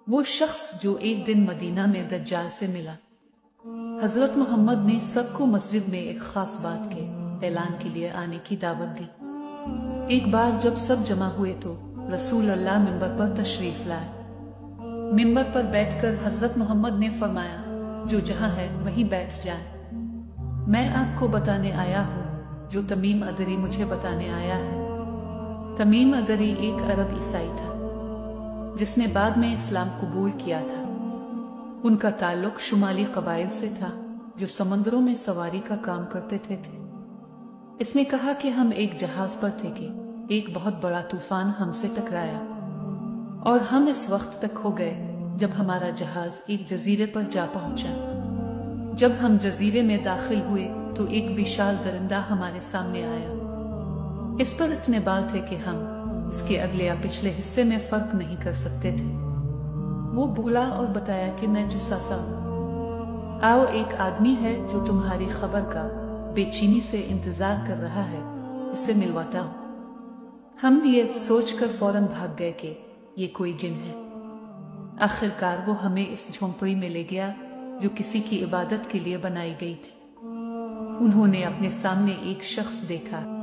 وہ شخص جو ایک دن مدینہ میں دجال سے ملا۔ حضرت محمد نے سب کو مسجد میں ایک خاص بات کے اعلان کے لیے آنے کی دعوت دی۔ ایک بار جب سب جمع ہوئے تو رسول اللہ منبر پر تشریف لائے۔ منبر پر بیٹھ کر حضرت محمد نے فرمایا، جو جہاں ہے وہیں بیٹھ جائیں۔ میں آپ کو بتانے آیا ہوں جو تمیم ادری مجھے بتانے آیا ہے۔ تمیم ادری ایک عرب عیسائی تھا جس نے بعد میں اسلام قبول کیا تھا۔ ان کا تعلق شمالی قبائل سے تھا جو سمندروں میں سواری کا کام کرتے تھے۔ اس نے کہا کہ ہم ایک جہاز پر تھے کہ ایک بہت بڑا طوفان ہم سے ٹکرایا اور ہم اس وقت تک ہو گئے جب ہمارا جہاز ایک جزیرے پر جا پہنچا۔ جب ہم جزیرے میں داخل ہوئے تو ایک وشال درندہ ہمارے سامنے آیا۔ اس پر اتنے بال تھے کہ ہم اس کے اگلے یا پچھلے حصے میں فرق نہیں کر سکتے تھے۔ وہ بولا اور بتایا کہ میں جساسا ہوں، آؤ ایک آدمی ہے جو تمہاری خبر کا بے چینی سے انتظار کر رہا ہے، اسے ملواتا ہوں۔ ہم یہ سوچ کر فوراً بھاگ گئے کہ یہ کوئی جن ہے۔ آخر کار وہ ہمیں اس جھونپڑی میں لے گیا جو کسی کی عبادت کے لیے بنائی گئی تھی۔ انہوں نے اپنے سامنے ایک شخص دیکھا